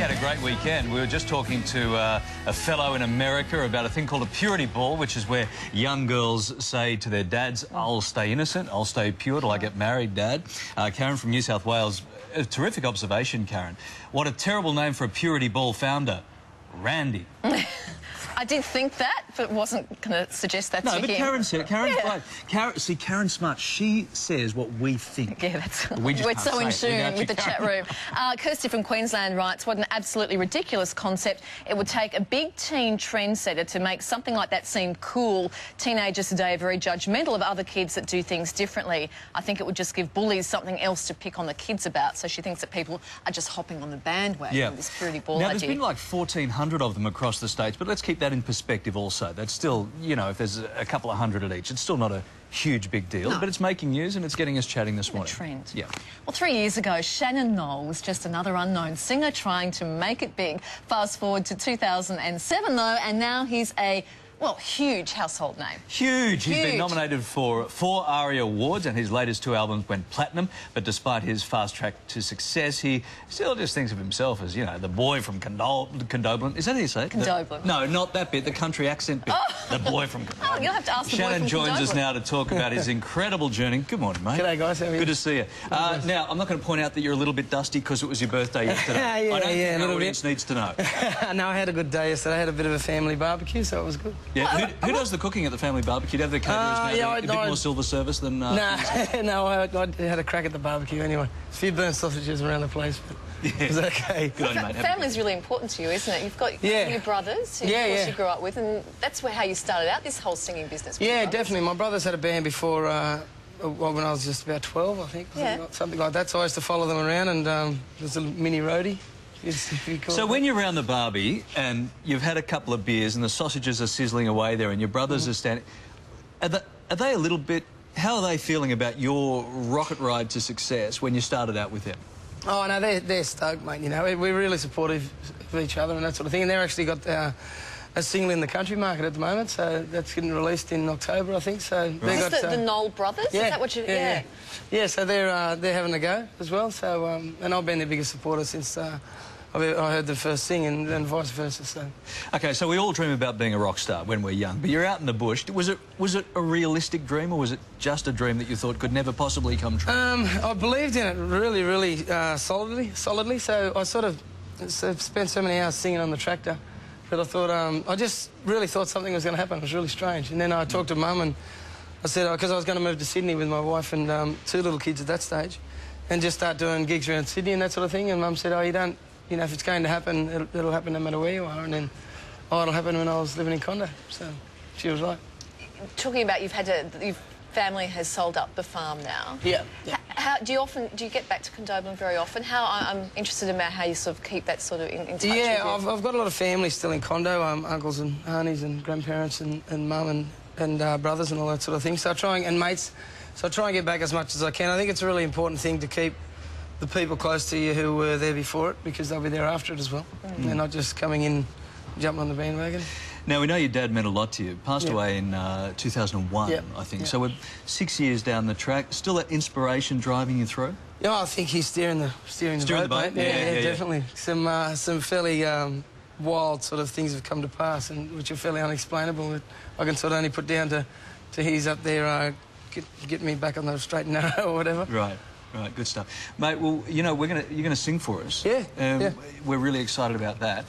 had a great weekend. We were just talking to a fellow in America about a thing called a purity ball, which is where young girls say to their dads, I'll stay innocent, I'll stay pure till I get married, Dad. Karen from New South Wales, a terrific observation, Karen. What a terrible name for a purity ball founder. Randy. I did think that, but wasn't going to suggest that to him. No, but Karen said it. Karen's right. Karen's smart. She says what we think. Yeah, that's... We're so in tune with the chat room. Kirsty from Queensland writes, what an absolutely ridiculous concept. It would take a big teen trendsetter to make something like that seem cool. Teenagers today are very judgmental of other kids that do things differently. I think it would just give bullies something else to pick on the kids about, so she thinks that people are just hopping on the bandwagon of this purity ball idea. Now, there's been like 1,400 of them across the states, but let's keep that in perspective also. That's still, you know, if there's a couple of hundred at each, it's still not a huge big deal, but it's making news and it's getting us chatting this morning. A trend. Yeah. Well, 3 years ago, Shannon Noll was just another unknown singer trying to make it big. Fast forward to 2007, though, and now he's a... well, huge household name. Huge. He's been nominated for 4 ARIA awards and his latest 2 albums went platinum. But despite his fast track to success, he still just thinks of himself as, you know, the boy from Condobolin. Is that how you say it? Condobolin. No, not that bit, the country accent bit. The boy from Condobolin. Oh, you'll have to ask the boy from Shannon joins us Condobolin. now to talk about his incredible journey. Good morning, mate. G'day, guys. How are you? Good to see you. Now, I'm not going to point out that you're a little bit dusty because it was your birthday yesterday. I don't think our audience needs to know. No, I had a good day yesterday. I had a bit of a family barbecue, so it was good. Yeah, who does the cooking at the family barbecue? Do you have the caterers now? A bit more silver service than... No, I had a crack at the barbecue anyway. A few burnt sausages around the place, but it was okay. Good on you, mate. Family's really important to you, isn't it? You've got your brothers, who of course you grew up with, and that's how you started out this whole singing business. Yeah, definitely. My brothers had a band before, when I was just about 12, I think. Something like that, so I used to follow them around, and it was a mini roadie. So when you're around the barbie and you've had a couple of beers and the sausages are sizzling away there and your brothers are standing, are they a little bit... how are they feeling about your rocket ride to success when you started out with them? Oh, no, they're stoked, mate. You know, we're really supportive of each other and that sort of thing. And they've actually got a single in the country market at the moment, so that's getting released in October, I think. So they got the Noll brothers. Yeah, is that what you? Yeah. So they're having a go as well. So and I've been their biggest supporter since I heard them first sing, and vice versa. So. Okay, so we all dream about being a rock star when we're young, but you're out in the bush. Was it a realistic dream, or was it just a dream that you thought could never possibly come true? I believed in it really, solidly. So I sort of spent so many hours singing on the tractor that I thought I just really thought something was going to happen. It was really strange. And then I talked to Mum and I said, because I was going to move to Sydney with my wife and 2 little kids at that stage, and just start doing gigs around Sydney and that sort of thing. And Mum said, oh, you don't. You know, if it's going to happen, it'll happen no matter where you are. And then, it'll happen when I was living in Condo. So, she was right. Talking about your family has sold up the farm now. Yeah. How do you get back to Condobolin very often? I'm interested about how you sort of keep that sort of in touch. Yeah, I've got a lot of family still in Condo, uncles and aunties and grandparents and mum and brothers and all that sort of thing. So I try and mates. So I try and get back as much as I can. I think it's a really important thing to keep the people close to you who were there before it, because they'll be there after it as well. They're not just coming in, jumping on the bandwagon. Now, we know your dad meant a lot to you. Passed away in 2001, I think. So we're 6 years down the track. Still that inspiration driving you through? Yeah, I think he's steering the boat. Yeah, definitely. Some fairly wild sort of things have come to pass, and which are fairly unexplainable. That I can sort of only put down to he's up there get me back on the straight and narrow or whatever. Right. Right, good stuff. Mate, well, you know, you're going to sing for us. Yeah, We're really excited about that.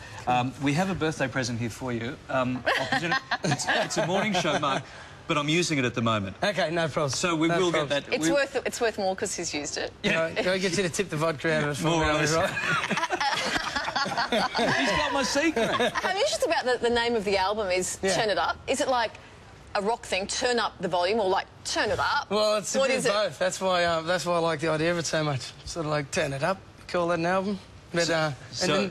We have a birthday present here for you. It's a morning show, Mark, but I'm using it at the moment. OK, no problem. So we will get that. It's worth more because he's used it. Yeah. I get you to tip the vodka out of it for me, right? He's got my secret. I'm interested about the name of the album is Turn It Up. Is it like a rock thing, turn up the volume, or like turn it up? Well, it's a bit of both. That's why I like the idea of it so much. Sort of like turn it up, call that an album. But and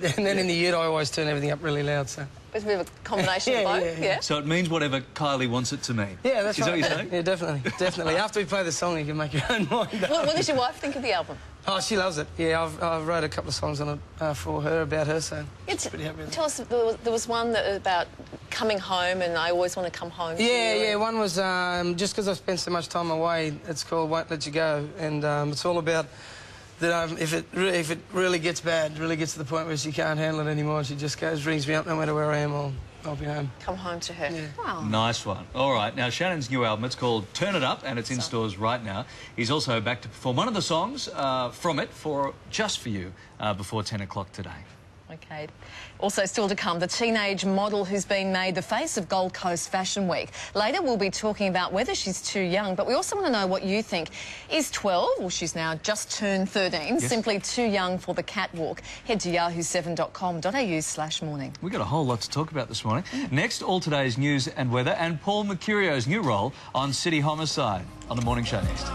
then in the ute I always turn everything up really loud. So it's a bit of a combination of both. Yeah. So it means whatever Kylie wants it to mean. Yeah, that's right. Is that what you're saying? Yeah, definitely. After we play the song, you can make your own mind up. What does your wife think of the album? Oh, she loves it. Yeah, I've wrote a couple of songs on it for her, about her, so she's pretty happy with it. Tell us, there was one that about coming home, and I always want to come home. Yeah. One was just because I've spent so much time away. It's called Won't Let You Go, and it's all about that if it really gets bad, really gets to the point where she can't handle it anymore, she just rings me up no matter where I am, I'll be home. Come home to her. Yeah. Wow. Nice one. All right, now Shannon's new album, it's called Turn It Up, and it's in stores right now. He's also back to perform one of the songs from it just for you before 10 o'clock today. Okay. Also still to come, the teenage model who's been made the face of Gold Coast Fashion Week. Later we'll be talking about whether she's too young, but we also want to know what you think. Is 12, well she's now just turned 13, simply too young for the catwalk? Head to yahoo7.com.au/morning. We've got a whole lot to talk about this morning. Next, all today's news and weather, and Paul Mercurio's new role on City Homicide on The Morning Show next.